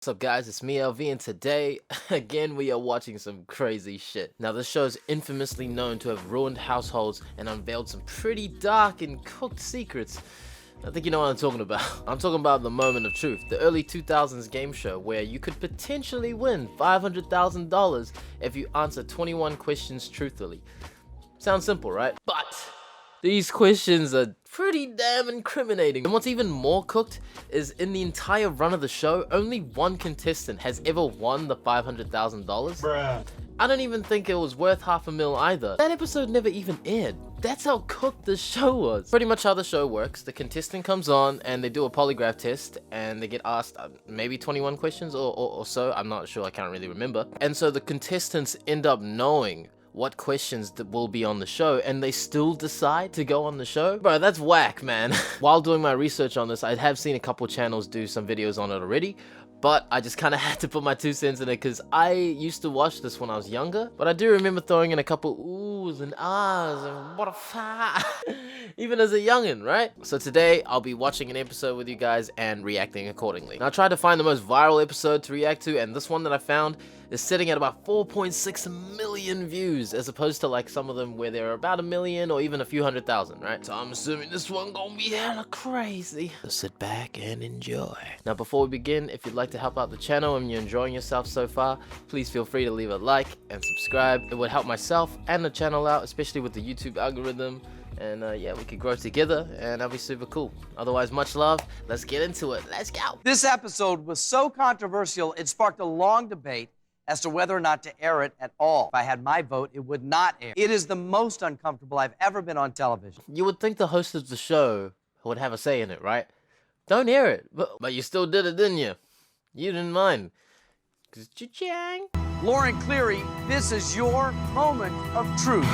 What's up guys, it's me Elvin, and today, again, we are watching some crazy shit. Now this show is infamously known to have ruined households and unveiled some pretty dark and cooked secrets. I think you know what I'm talking about. I'm talking about The Moment of Truth, the early 2000s game show where you could potentially win $500,000 if you answer 21 questions truthfully. Sounds simple, right? But these questions are pretty damn incriminating. And what's even more cooked is in the entire run of the show, only one contestant has ever won the $500,000. Bruh. I don't even think it was worth $500,000 either. That episode never even aired. That's how cooked the show was. Pretty much how the show works, the contestant comes on and they do a polygraph test and they get asked maybe 21 questions or so, I'm not sure, I can't really remember. And so the contestants end up knowing what questions that will be on the show and they still decide to go on the show. Bro, that's whack, man. While doing my research on this, I have seen a couple channels do some videos on it already, but I just kind of had to put my 2 cents in it because I used to watch this when I was younger, but I do remember throwing in a couple oohs and ahs and what a fuck, even as a youngin', right? So today I'll be watching an episode with you guys and reacting accordingly. Now I tried to find the most viral episode to react to, and this one that I found is sitting at about 4.6 million views, as opposed to like some of them where they're about 1 million or even a few 100,000, right? So I'm assuming this one gonna be hella crazy. So sit back and enjoy. Now before we begin, if you'd like to help out the channel and you're enjoying yourself so far, please feel free to leave a like and subscribe. It would help myself and the channel out, especially with the YouTube algorithm. And yeah, we could grow together and that'll be super cool. Otherwise, much love. Let's get into it. Let's go. This episode was so controversial, it sparked a long debate as to whether or not to air it at all. If I had my vote, it would not air. It is the most uncomfortable I've ever been on television. You would think the host of the show would have a say in it, right? Don't air it. But you still did it, didn't you? You didn't mind. 'Cause cha-chang. Lauren Cleary, this is your moment of truth.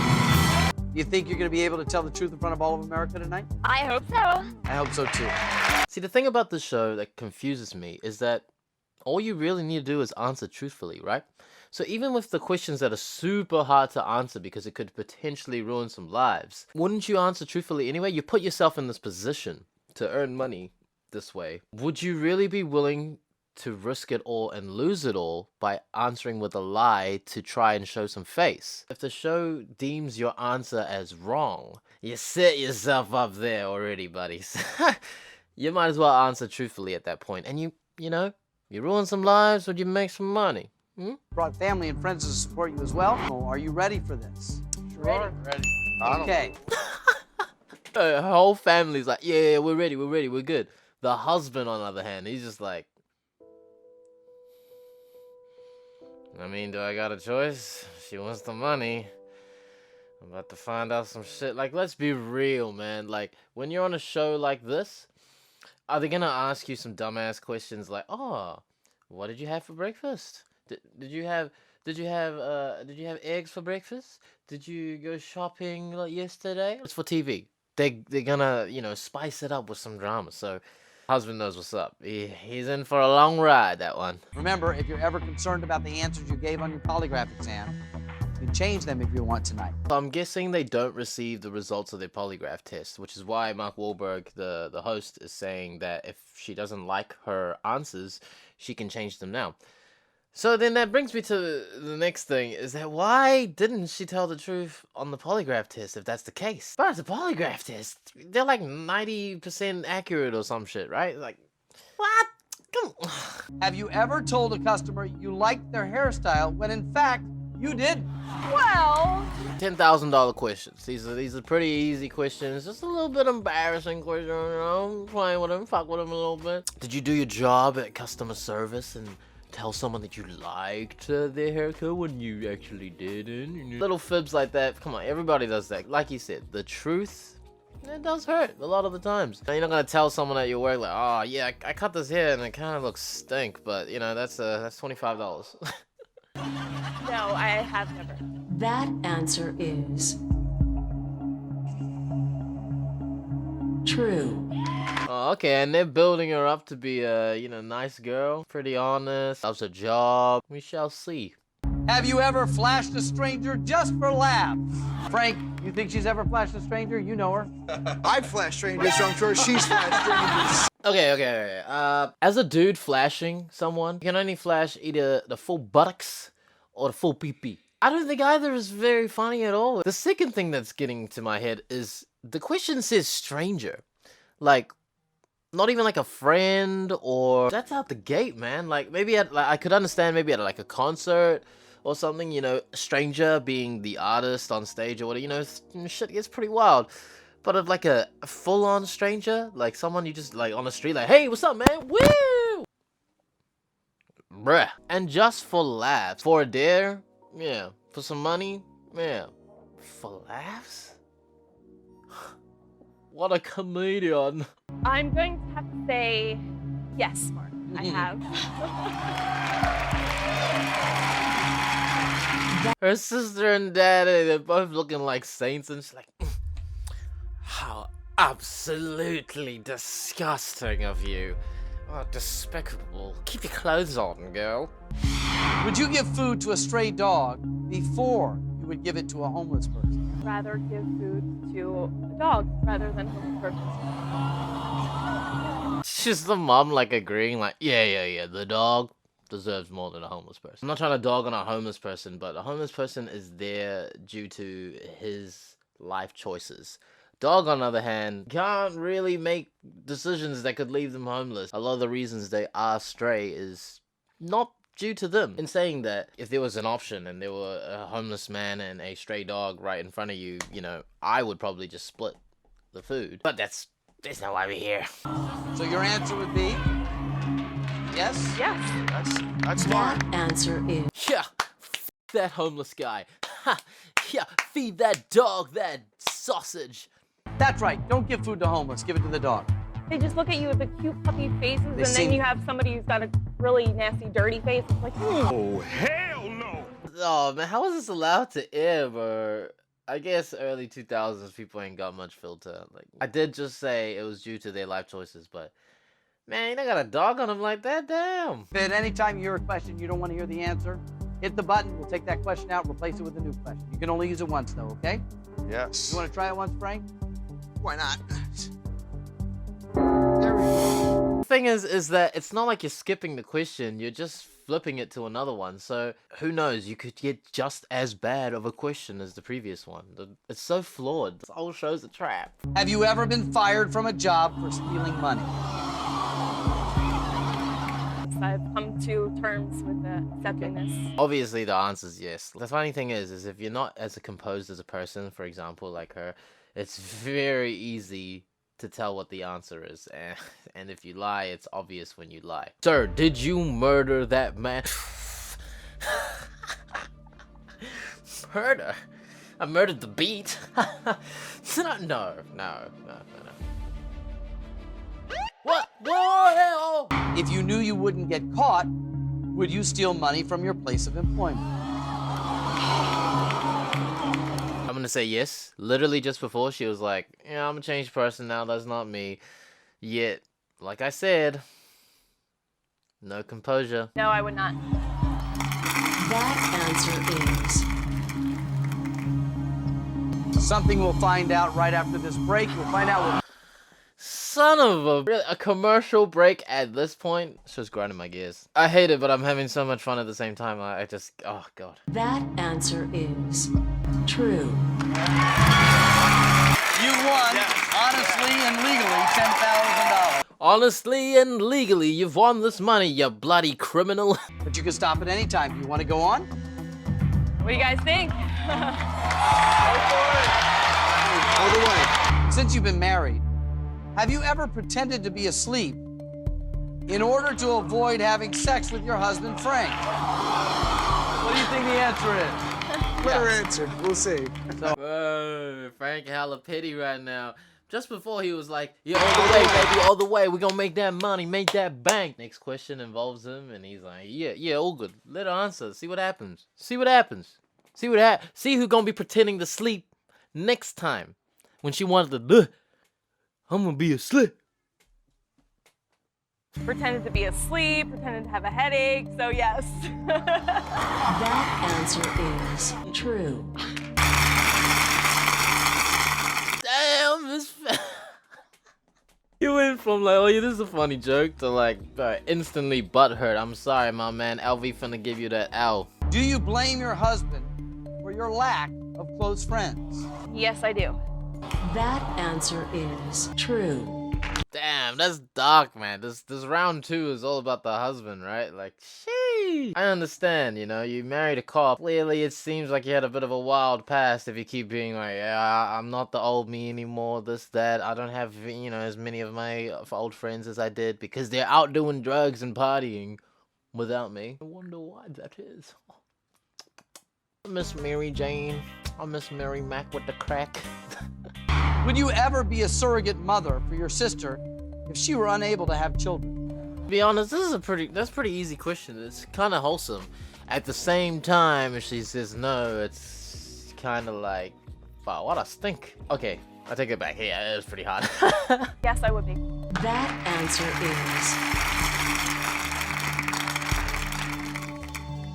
You think you're going to be able to tell the truth in front of all of America tonight? I hope so. I hope so too. See, the thing about the show that confuses me is that all you really need to do is answer truthfully, right? So even with the questions that are super hard to answer because it could potentially ruin some lives, wouldn't you answer truthfully anyway? You put yourself in this position to earn money this way. Would you really be willing to risk it all and lose it all by answering with a lie to try and show some face? If the show deems your answer as wrong, you set yourself up there already, buddies. You might as well answer truthfully at that point, and you know, you ruin some lives or you make some money. Brought family and friends to support you as well. Are you ready for this? Ready. Okay. Her whole family's like, yeah, we're ready, we're good. The husband, on the other hand, he's just like, I mean, do I got a choice? She wants the money. I'm about to find out some shit. Like, let's be real, man. Like, when you're on a show like this, are they gonna ask you some dumbass questions like, oh, what did you have for breakfast? Did you have eggs for breakfast? Did you go shopping like yesterday? It's for TV. They're gonna, you know, spice it up with some drama. So husband knows what's up. He's in for a long ride, that one. Remember, if you're ever concerned about the answers you gave on your polygraph exam, you can change them if you want tonight. I'm guessing they don't receive the results of their polygraph test, which is why Mark Wahlberg, the host, is saying that if she doesn't like her answers, she can change them now. So then that brings me to the next thing, is that why didn't she tell the truth on the polygraph test if that's the case? But it's a polygraph test. They're like 90% accurate or some shit, right? Like, what? Come on. Have you ever told a customer you liked their hairstyle when in fact you did? Well, $10,000 questions. These are pretty easy questions. Just a little bit embarrassing questions, you know. Playing with them, fuck with them a little bit. Did you do your job at customer service and tell someone that you liked their haircut when you actually didn't? Little fibs like that. Come on, everybody does that. Like you said, the truth, it does hurt a lot of the times. Now, you're not gonna tell someone at your work like, oh yeah, I cut this hair and it kind of looks stink, but you know, that's $25. no, I have never. That answer is true. Oh, okay, and they're building her up to be a, you know, nice girl, pretty honest, loves her job. We shall see. Have you ever flashed a stranger just for laughs? Frank, you think she's ever flashed a stranger? You know her. I flash strangers, so I'm sure she's flashed strangers. Okay. As a dude flashing someone, you can only flash either the full buttocks or the full pee-pee. I don't think either is very funny at all. The second thing that's getting to my head is the question says stranger. Like, not even like a friend, or that's out the gate, man. Like, maybe at, like, I could understand maybe at like a concert or something, you know, stranger being the artist on stage or whatever, you know, shit gets pretty wild. But of like a full-on stranger, like someone you just like on the street, like, hey, what's up, man? Woo! Bruh. And just for laughs. For a dare? Yeah. For some money? Yeah. For laughs? What a comedian. I'm going to have to say yes, Mark. I have. Her sister and daddy, they're both looking like saints, and she's like, how absolutely disgusting of you. Oh, despicable. Keep your clothes on, girl. Would you give food to a stray dog before you would give it to a homeless person? Rather give food to a dog rather than homeless person. She's the mom, like, agreeing, like, yeah, the dog deserves more than a homeless person. I'm not trying to dog on a homeless person, but a homeless person is there due to his life choices. Dog, on the other hand, can't really make decisions that could leave them homeless. A lot of the reasons they are stray is not due to them. In saying that, if there was an option and there were a homeless man and a stray dog right in front of you, you know, I would probably just split the food. But there's no why we're here. So your answer would be yes? Yes. That's smart. That answer is Yeah, that homeless guy. Ha, yeah, feed that dog that sausage. That's right. Don't give food to homeless. Give it to the dog. They just look at you with the cute puppy faces, and then you have somebody who's got a really nasty, dirty face. It's like, Oh, hell no. Oh man, how is this allowed to air, bro? I guess early 2000s people ain't got much filter. Like, I did just say it was due to their life choices, but man, they got a dog on them like that, damn. If at any time you hear a question you don't want to hear the answer, hit the button. We'll take that question out, replace it with a new question. You can only use it once, though, okay? Yes. You want to try it once, Frank? Why not? The thing is that it's not like you're skipping the question, you're just flipping it to another one. So who knows, you could get just as bad of a question as the previous one. It's so flawed. This whole show's a trap. Have you ever been fired from a job for stealing money? I've come to terms with accepting this. Obviously the answer is yes. The funny thing is if you're not as composed as a person, for example, like her, it's very easy to tell what the answer is, and if you lie, it's obvious when you lie. Sir, did you murder that man? Murder? I murdered the beat? No. What? Whoa! If you knew you wouldn't get caught, would you steal money from your place of employment? I'm gonna say yes. Literally just before, she was like, yeah, I'm a changed person now, that's not me. Yet, like I said, no composure. No, I would not. that answer is Something we'll find out right after this break. We'll find out what... Son of a... Really, a commercial break at this point? It's just grinding my gears. I hate it, but I'm having so much fun at the same time. I just... Oh, God. that answer is true. You won, honestly and legally, $10,000. Honestly and legally, you've won this money, you bloody criminal. But you can stop at any time. Do you want to go on? What do you guys think? All the way. Since you've been married, have you ever pretended to be asleep in order to avoid having sex with your husband, Frank? What do you think the answer is? Clear answer. We'll see. Whoa, Frank hella pity right now. Just before he was like, yeah, all the way, baby, all the way. We're gonna make that money, make that bank. Next question involves him, and he's like, yeah, all good. Let her answer. See what happens. See what happens. See who's gonna be pretending to sleep next time when she wanted to. I'm gonna be asleep. Pretended to be asleep, pretended to have a headache, so yes. That answer is true. Damn, this. You went from like, oh yeah, this is a funny joke, to like instantly butthurt. I'm sorry, my man. Elvin finna give you that L. Do you blame your husband for your lack of close friends? Yes, I do. That answer is true. Damn, that's dark, man. This round 2 is all about the husband, right? Like, sheesh. I understand, you know, you married a cop. Clearly, it seems like you had a bit of a wild past if you keep being like, yeah, I'm not the old me anymore, this, that. I don't have, you know, as many of my old friends as I did because they're out doing drugs and partying without me. I wonder why that is. I miss Mary Jane. I miss Mary Mac with the crack. Would you ever be a surrogate mother for your sister if she were unable to have children? To be honest, this is a pretty easy question. It's kind of wholesome. At the same time, if she says no, it's kind of like, wow, what a stink. Okay, I take it back. Yeah, it was pretty hard. Yes, I would be. That answer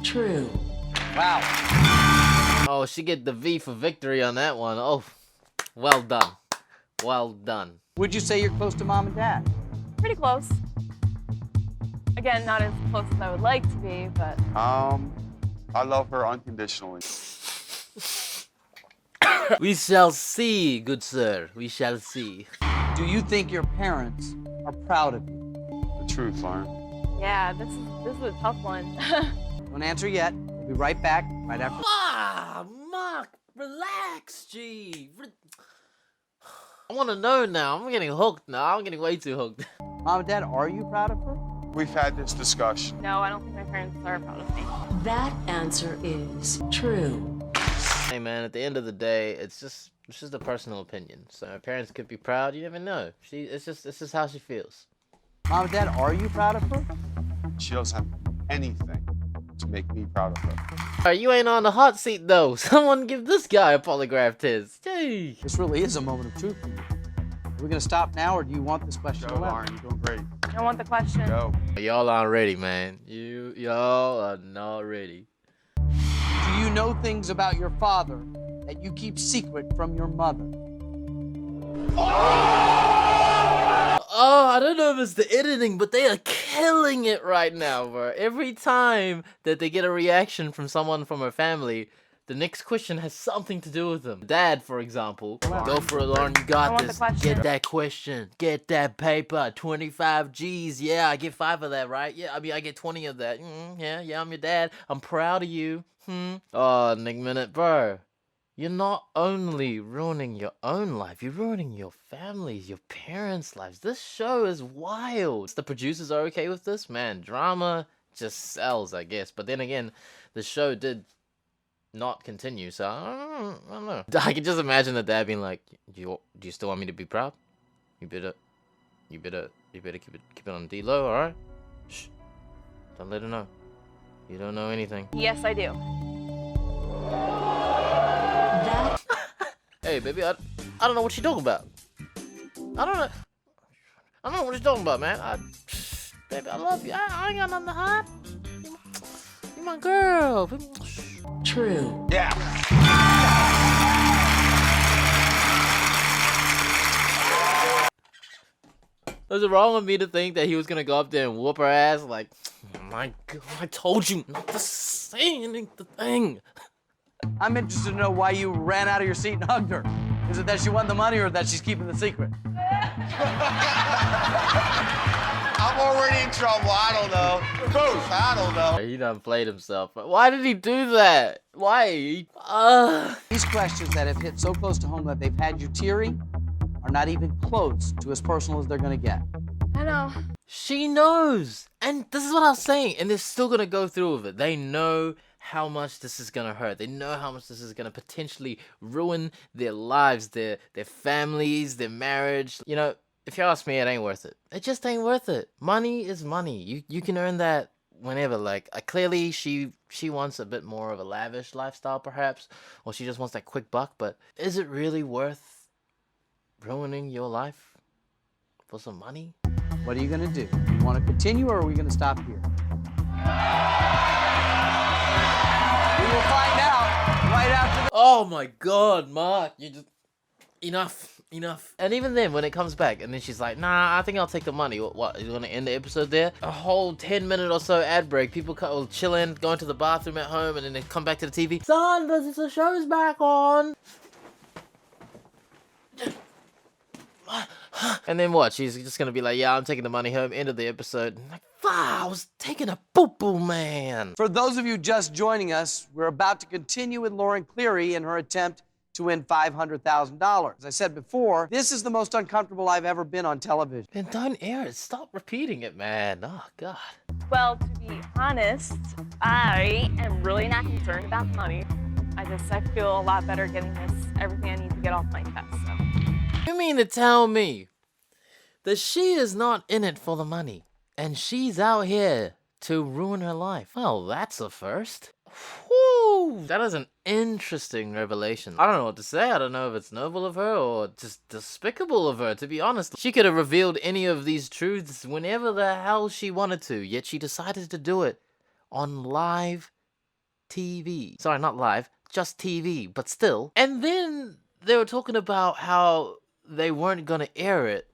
is true. Wow. Oh, she get the V for victory on that one. Oh, well done. Well done. Would you say you're close to mom and dad? Pretty close. Again, not as close as I would like to be, but I love her unconditionally. We shall see, good sir. We shall see. Do you think your parents are proud of you? The truth, Lauren. yeah, this is a tough one. Don't answer yet. We'll be right back right after. Ah, Mark, relax, G. I want to know now. I'm getting hooked now. I'm getting way too hooked. Mom and dad, are you proud of her? We've had this discussion. No, I don't think my parents are proud of me. That answer is true. Hey man, at the end of the day, it's just a personal opinion. So her parents could be proud. You never know. It's just how she feels. Mom and dad, are you proud of her? She doesn't have anything to make me proud of her. Alright, you ain't on the hot seat though. Someone give this guy a polygraph test. Yay. This really is a moment of truth for you. Are we gonna stop now, or do you want this question Go, to last? Lauren, you're doing great. I want the question. Go. Y'all aren't ready, man. Y'all are not ready. Do you know things about your father that you keep secret from your mother? Oh, I don't know if it's the editing, but they are killing it right now, bro. Every time that they get a reaction from someone from her family, the next question has something to do with them. Dad, for example. Go for it, Lauren. You I got want this. the question. Get that question. Get that paper. 25 G's. Yeah, I get 5 of that, right? Yeah, I mean, I get 20 of that. Yeah, I'm your dad. I'm proud of you. Oh, Nick Minute, bro. You're not only ruining your own life, you're ruining your family's, your parents' lives. This show is wild. The producers are okay with this? Man, drama just sells, I guess. But then again, the show did not continue, so I don't know. I can just imagine the dad being like, do you still want me to be proud? You better keep it on D-low, alright? Shh. Don't let her know. You don't know anything. Yes, I do. That Hey, baby, I don't know what you're talking about. I don't know what you're talking about, man. Baby, I love you. I ain't got nothing to hide. You're my girl. true. Yeah. Was it wrong of me to think that he was gonna go up there and whoop her ass? Like, oh my God, I told you not to say anything. I'm interested to know why you ran out of your seat and hugged her. Is it that she won the money or that she's keeping the secret? I'm already in trouble. I don't know. Both. I don't know. He done played himself. Why did he do that? Why? These questions that have hit so close to home that they've had you teary are not even close to as personal as they're gonna get. I know. She knows. And this is what I was saying. And they're still gonna go through with it. They know how much this is gonna hurt. They know how much this is gonna potentially ruin their lives, their families, their marriage. You know, if you ask me, it ain't worth it. It just ain't worth it. Money is money. You can earn that whenever. Like, clearly she wants a bit more of a lavish lifestyle, perhaps, or she just wants that quick buck. But is it really worth ruining your life for some money? What are you gonna do? You wanna continue or are we gonna stop here? We will find out right after the... Oh my God, Mark, you just... Enough. enough. And even then, when it comes back, and then she's like, nah, I think I'll take the money. What, is gonna end the episode there? A whole 10-minute or so ad break. People will chill in, go into the bathroom at home, and then they come back to the TV. Son, the show's back on. And then what? She's just gonna be like, yeah, I'm taking the money home. End of the episode. I'm like, I was taking a poo-poo, man. For those of you just joining us, we're about to continue with Lauren Cleary in her attempt to win $500,000. As I said before, this is the most uncomfortable I've ever been on television. Then don't air it. Stop repeating it, man. Oh, God. Well, to be honest, I am really not concerned about the money. I feel a lot better getting everything I need to get off my chest, so. You mean to tell me that she is not in it for the money, and she's out here to ruin her life? Well, that's a first. Whew, that is an interesting revelation. I don't know what to say. I don't know if it's noble of her or just despicable of her, to be honest. She could have revealed any of these truths whenever the hell she wanted to, yet she decided to do it on live TV. Sorry, not live, just TV, but still. And then they were talking about how they weren't gonna air it,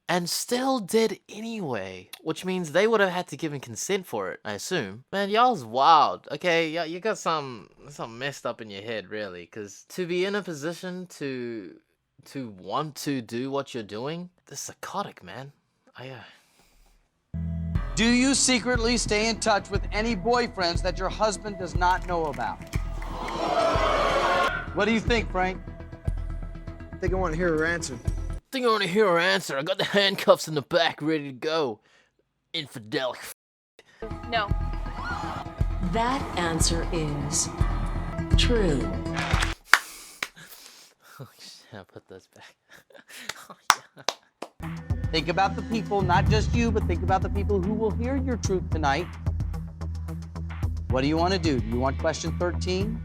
and still did anyway, which means they would have had to give consent for it, I assume. Man, y'all's wild. Okay, you got something messed up in your head, really, because to be in a position to want to do what you're doing, this is psychotic, man. Do you secretly stay in touch with any boyfriends that your husband does not know about? What do you think, Frank? I think I want to hear her answer. I think I want to hear her answer. I got the handcuffs in the back ready to go. Infidel. No. That answer is true. Oh, shit, I'll put those back. Oh, yeah. Think about the people, not just you, but think about the people who will hear your truth tonight. What do you want to do? Do you want question 13?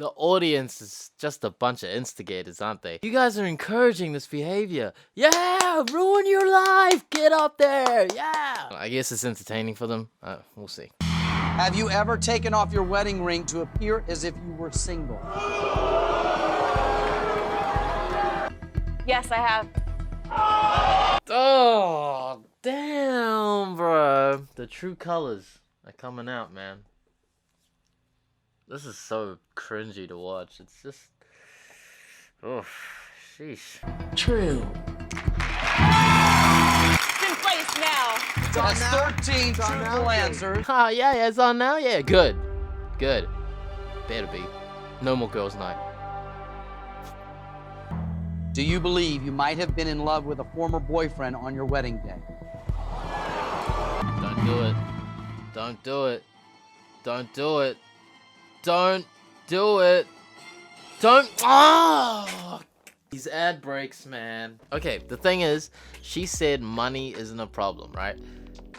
The audience is just a bunch of instigators, aren't they? You guys are encouraging this behavior. Yeah, ruin your life. Get up there. Yeah. I guess it's entertaining for them. We'll see. Have you ever taken off your wedding ring to appear as if you were single? Yes, I have. Oh, damn, bro. The true colors are coming out, man. This is so cringy to watch. It's just... oh, sheesh. True. It's in place now. That's 13 truthful answers. Oh, yeah, it's on now? Yeah, good. Good. Better be. No more girls' night. Do you believe you might have been in love with a former boyfriend on your wedding day? Don't do it. Don't do it. Don't do it. Don't do it. Don't. Oh! These ad breaks, man. Okay, the thing is, she said money isn't a problem, right?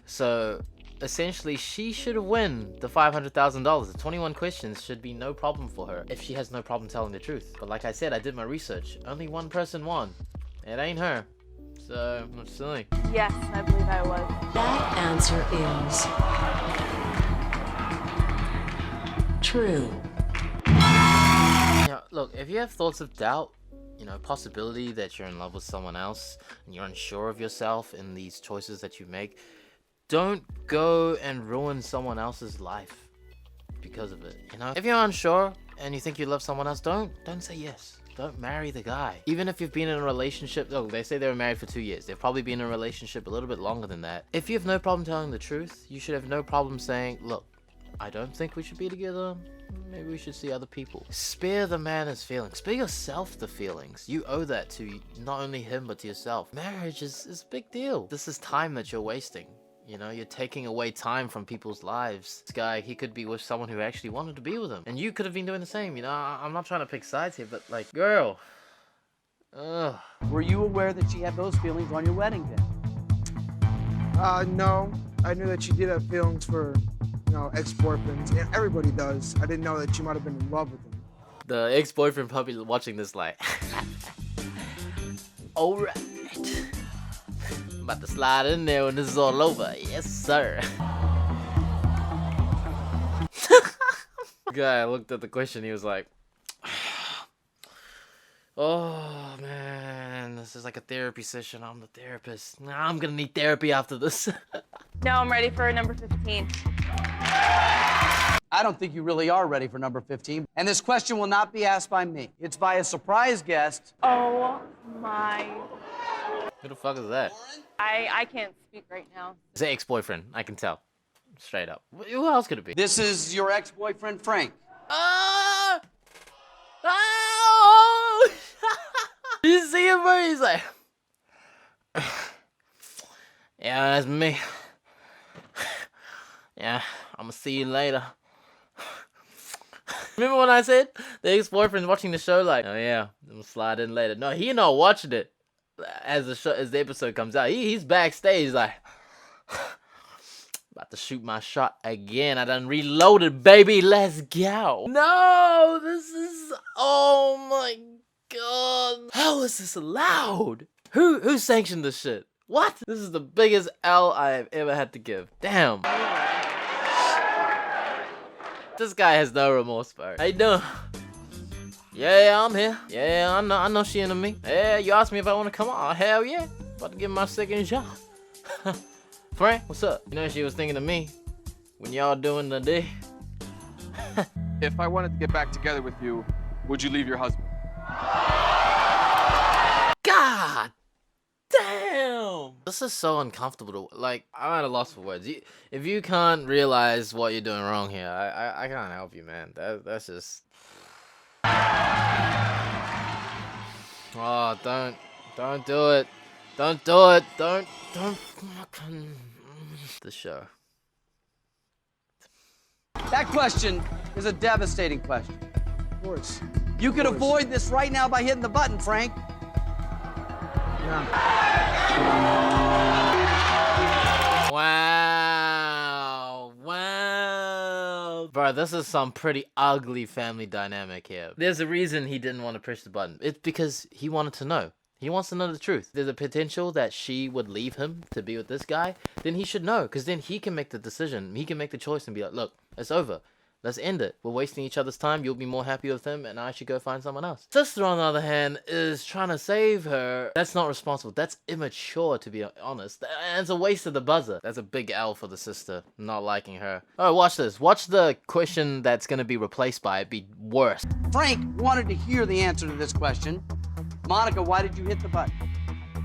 So, essentially, she should win the $500,000. The 21 questions should be no problem for her if she has no problem telling the truth. But like I said, I did my research. Only one person won. It ain't her. So, what's silly? Yes, I believe I was. That answer is true. Yeah, look, if you have thoughts of doubt, you know, possibility that you're in love with someone else, and you're unsure of yourself in these choices that you make, don't go and ruin someone else's life because of it, you know? If you're unsure and you think you love someone else, don't say yes. Don't marry the guy. Even if you've been in a relationship, look, they say they were married for 2 years. They've probably been in a relationship a little bit longer than that. If you have no problem telling the truth, you should have no problem saying, look, I don't think we should be together. Maybe we should see other people. Spare the man his feelings. Spare yourself the feelings. You owe that to not only him, but to yourself. Marriage is a big deal. This is time that you're wasting. You know, you're taking away time from people's lives. This guy, he could be with someone who actually wanted to be with him. And you could have been doing the same. You know, I'm not trying to pick sides here, but like, girl. Ugh. Were you aware that she had those feelings on your wedding day? No. I knew that she did have feelings for, you know, ex-boyfriends. And everybody does. I didn't know that she might have been in love with them. The ex-boyfriend probably watching this like, alright. I'm about to slide in there when this is all over. Yes, sir. Guy looked at the question, he was like, oh man, this is like a therapy session. I'm the therapist. Nah, I'm gonna need therapy after this. Now I'm ready for number 15. I don't think you really are ready for number 15. And this question will not be asked by me. It's by a surprise guest. Oh my. Who the fuck is that? I can't speak right now. It's an ex-boyfriend, I can tell. Straight up. Who else could it be? This is your ex-boyfriend, Frank. Ah! Oh! You see him, bro? He's like, yeah, that's me. Yeah, I'm gonna see you later. Remember when I said the ex-boyfriend watching the show like, oh yeah, I'm gonna slide in later. No, he not watching it as the episode comes out. He's backstage like, about to shoot my shot again. I done reloaded, baby. Let's go. No, this is, oh my god. How is this allowed? Who sanctioned this shit? What? This is the biggest L I have ever had to give. Damn. This guy has no remorse, bro. How you doing? Yeah, I'm here. Yeah, I know she into me. Yeah, you asked me if I want to come on. Oh, hell yeah. About to give my second shot. Frank, what's up? You know she was thinking of me when y'all doing the day. If I wanted to get back together with you, would you leave your husband? God damn! This is so uncomfortable. Like, I'm at a loss for words. If you can't realize what you're doing wrong here, I can't help you, man. That's just. Oh, don't do it. Don't do it. Don't fucking. The show. That question is a devastating question. Of course. You could avoid this right now by hitting the button, Frank. Wow. Bro, this is some pretty ugly family dynamic here. There's a reason he didn't want to push the button. It's because he wanted to know. He wants to know the truth. There's a potential that she would leave him to be with this guy. Then he should know, because then he can make the decision. He can make the choice and be like, look, it's over. Let's end it. We're wasting each other's time. You'll be more happy with him, and I should go find someone else. Sister, on the other hand, is trying to save her. That's not responsible. That's immature, to be honest. And it's a waste of the buzzer. That's a big L for the sister, not liking her. Oh, watch this. Watch the question that's going to be replaced by it be worse. Frank wanted to hear the answer to this question. Monica, why did you hit the button?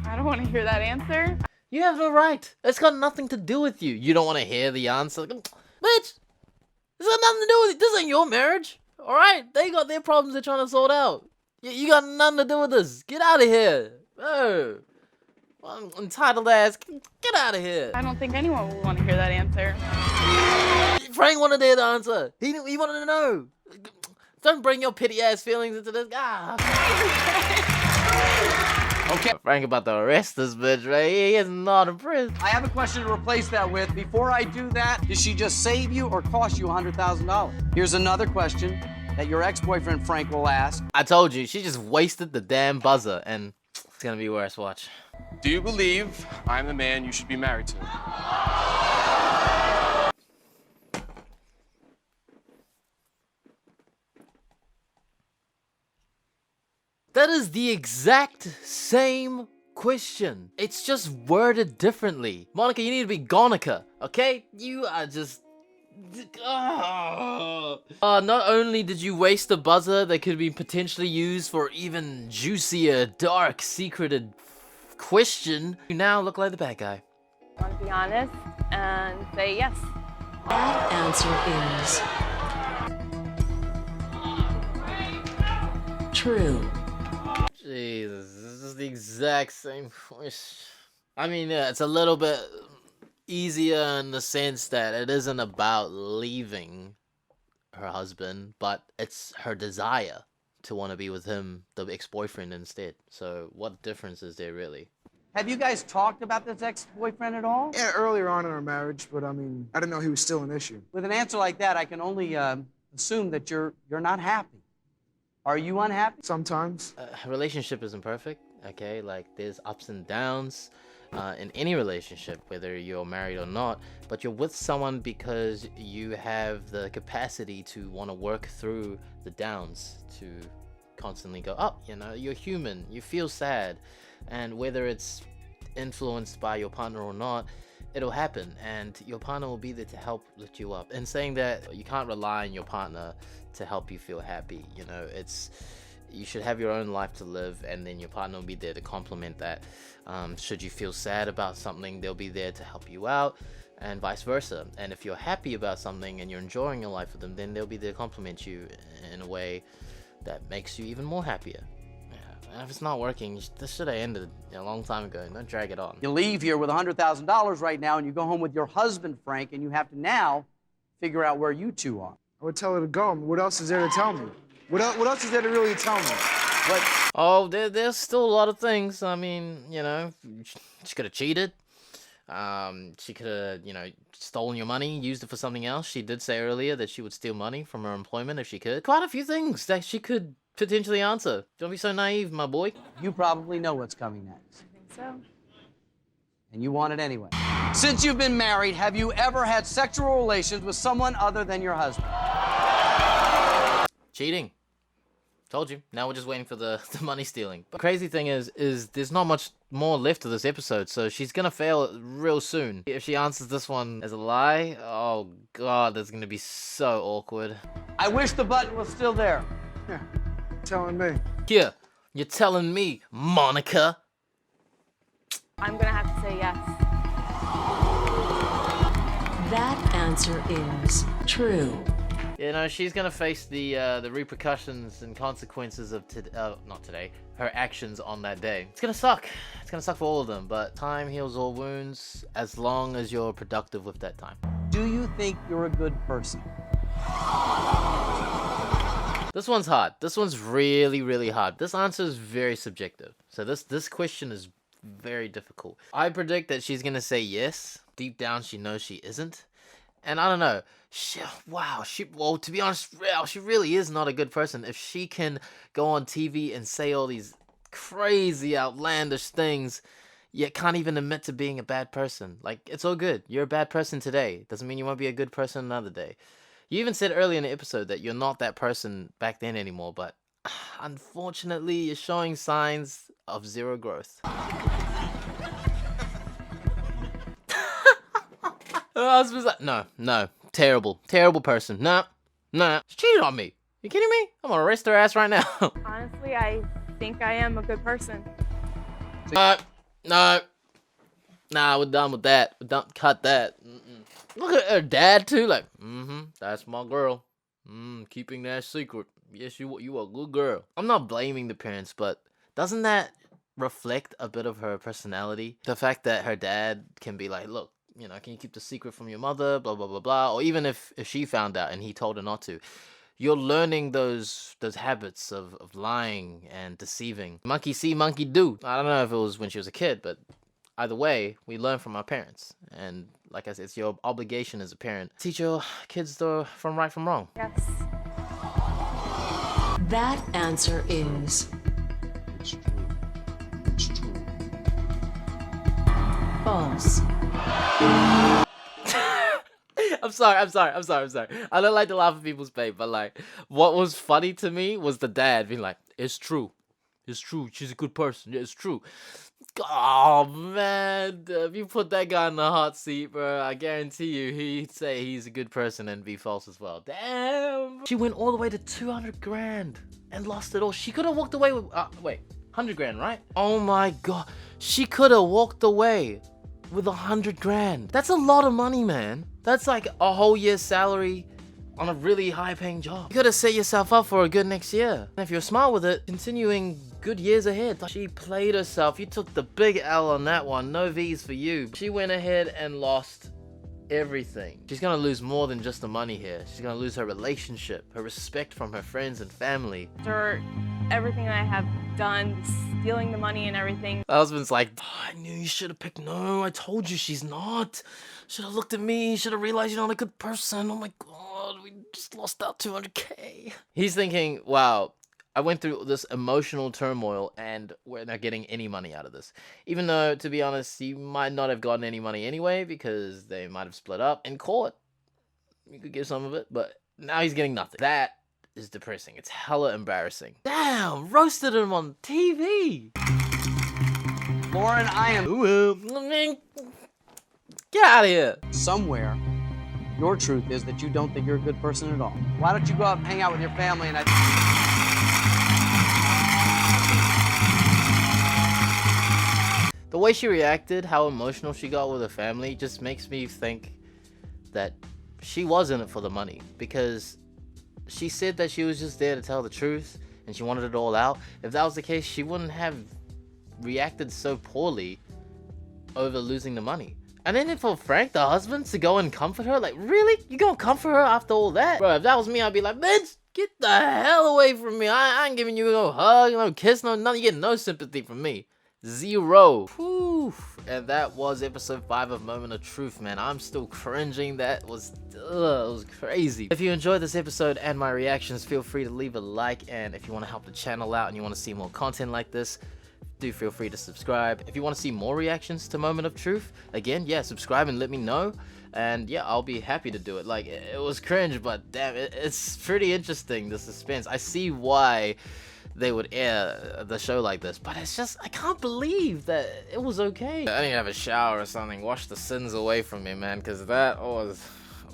I don't want to hear that answer. You have no right. It's got nothing to do with you. You don't want to hear the answer. Bitch! This got nothing to do with it. This ain't your marriage. Alright? They got their problems they're trying to sort out. You got nothing to do with this. Get out of here. Oh. Entitled ass. Get out of here. I don't think anyone will want to hear that answer. Frank wanted to hear the answer. He wanted to know. Don't bring your pity ass feelings into this. Okay. Frank about to arrest this bitch, right? He is not impressed. I have a question to replace that with. Before I do that, did she just save you or cost you $100,000? Here's another question that your ex-boyfriend Frank will ask. I told you, she just wasted the damn buzzer, and it's gonna be worse. Watch. Do you believe I'm the man you should be married to? That is the exact same question. It's just worded differently. Monica, you need to be Gonica, okay? You are just... not only did you waste a buzzer that could be potentially used for even juicier, dark, secreted question, you now look like the bad guy. I want to be honest and say yes. That answer is true. Jesus, this is the exact same question. I mean, yeah, it's a little bit easier in the sense that it isn't about leaving her husband, but it's her desire to want to be with him, the ex-boyfriend, instead. So what difference is there really? Have you guys talked about this ex-boyfriend at all? Yeah, earlier on in our marriage, but I mean, I didn't know he was still an issue. With an answer like that, I can only assume that you're not happy. Are you unhappy? Sometimes. A relationship isn't perfect, okay? Like, there's ups and downs. in any relationship, whether you're married or not, but you're with someone because you have the capacity to want to work through the downs, to constantly go up. You know, you're human, you feel sad, and whether it's influenced by your partner or not, it'll happen, and your partner will be there to help lift you up. And saying that you can't rely on your partner to help you feel happy, you know, you should have your own life to live, and then your partner will be there to complement that. Should you feel sad about something, they'll be there to help you out, and vice versa. And if you're happy about something and you're enjoying your life with them, then they'll be there to compliment you in a way that makes you even more happier. And if it's not working, this should have ended a long time ago. Don't drag it on. You leave here with $100,000 right now, and you go home with your husband, Frank, and you have to now figure out where you two are. I would tell her to go. What else is there to tell me? What else is there to really tell me? Oh, there's still a lot of things. I mean, you know, she could have cheated. She could have, you know, stolen your money, used it for something else. She did say earlier that she would steal money from her employment if she could. Quite a few things that she could potentially answer. Don't be so naive, my boy. You probably know what's coming next. I think so. And you want it anyway. Since you've been married, have you ever had sexual relations with someone other than your husband? Cheating. Told you. Now we're just waiting for the money stealing. But crazy thing is there's not much more left of this episode, so she's gonna fail real soon. If she answers this one as a lie, oh god, that's gonna be so awkward. I wish the button was still there. Yeah, telling me. Here, you're telling me, Monica? I'm gonna have to say yes. That answer is true. You know, she's gonna face the repercussions and consequences of her actions on that day. It's gonna suck. It's gonna suck for all of them, but time heals all wounds as long as you're productive with that time. Do you think you're a good person? This one's hard. This one's really, really hard. This answer is very subjective. So this question is very difficult. I predict that she's gonna say yes. Deep down, she knows she isn't. And I don't know. Well, to be honest, she really is not a good person. If she can go on TV and say all these crazy, outlandish things, yet can't even admit to being a bad person. Like, it's all good. You're a bad person today. Doesn't mean you won't be a good person another day. You even said earlier in the episode that you're not that person back then anymore, but unfortunately, you're showing signs of zero growth. I was like, no, terrible person. No, she cheated on me. You kidding me? I'm gonna arrest her ass right now. Honestly, I think I am a good person. No, we're done with that. We're done. Cut that. Look at her dad too. Like, that's my girl. Keeping that secret. Yes, you a good girl. I'm not blaming the parents, but doesn't that reflect a bit of her personality? The fact that her dad can be like, look, you know, can you keep the secret from your mother, blah, blah, blah, blah. Or even if she found out and he told her not to. You're learning those habits of lying and deceiving. Monkey see, monkey do. I don't know if it was when she was a kid, but either way, we learn from our parents. And like I said, it's your obligation as a parent. Teach your kids from right from wrong. Yes. That answer is It's true. It's true. false. I'm sorry. I don't like to laugh at people's pain, but like, what was funny to me was the dad being like, it's true. She's a good person. Yeah, it's true. Oh, man. If you put that guy in the hot seat, bro, I guarantee you he'd say he's a good person and be false as well. Damn. She went all the way to 200 grand and lost it all. She could have walked away with, 100 grand, right? Oh my God. She could have walked away with 100 grand. That's a lot of money, man. That's like a whole year's salary on a really high paying job. You gotta set yourself up for a good next year. And if you're smart with it, continuing good years ahead. She played herself. You took the big L on that one. No V's for you. She went ahead and lost everything. She's gonna lose more than just the money here. She's gonna lose her relationship, her respect from her friends and family. After everything I have done, stealing the money and everything. The husband's like, I knew you should have picked. No, I told you she's not. Should have looked at me. Should have realized you're not a good person. Oh my God, we just lost out 200K. He's thinking, wow, I went through this emotional turmoil and we're not getting any money out of this. Even though, to be honest, he might not have gotten any money anyway because they might have split up in court. You could get some of it, but now he's getting nothing. That is depressing. It's hella embarrassing. Damn, roasted him on TV. Lauren, I am Get out of here. somewhere. Your truth is that you don't think you're a good person at all. Why don't you go out and hang out with your family and The way she reacted, how emotional she got with her family, just makes me think that she was in it for the money, because she said that she was just there to tell the truth and she wanted it all out. If that was the case, she wouldn't have reacted so poorly over losing the money. And then for Frank, the husband, to go and comfort her, like, really? You gonna comfort her after all that? Bro, if that was me, I'd be like, bitch, get the hell away from me. I ain't giving you no hug, no kiss, no nothing. You get no sympathy from me. Zero. Whew. And that was episode 5 of Moment of Truth, man. I'm still cringing. That was, it was crazy. If you enjoyed this episode and my reactions, feel free to leave a like. And if you want to help the channel out and you want to see more content like this, do feel free to subscribe. If you want to see more reactions to Moment of Truth, again, yeah, subscribe and let me know. And yeah, I'll be happy to do it. Like, it was cringe, but damn, it's pretty interesting, the suspense. I see why they would air the show like this, but it's just, I can't believe that it was okay. I need to have a shower or something, wash the sins away from me, man, because that was,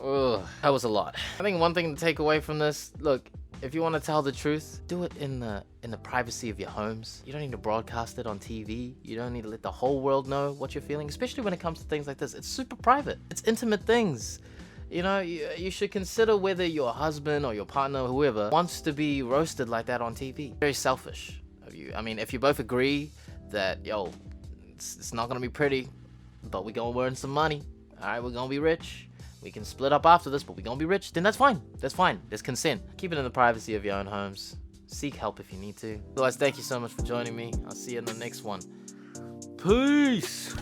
ugh, that was a lot. I think one thing to take away from this, look, if you want to tell the truth, do it in the privacy of your homes. You don't need to broadcast it on TV. You don't need to let the whole world know what you're feeling, especially when it comes to things like this. It's super private. It's intimate things. You know, you should consider whether your husband or your partner or whoever wants to be roasted like that on TV. Very selfish of you. I mean, if you both agree that, yo, it's not gonna be pretty, but we're gonna earn some money. All right, we're gonna be rich. We can split up after this, but we're gonna be rich. Then that's fine. That's fine. There's consent. Keep it in the privacy of your own homes. Seek help if you need to. Otherwise, thank you so much for joining me. I'll see you in the next one. Peace.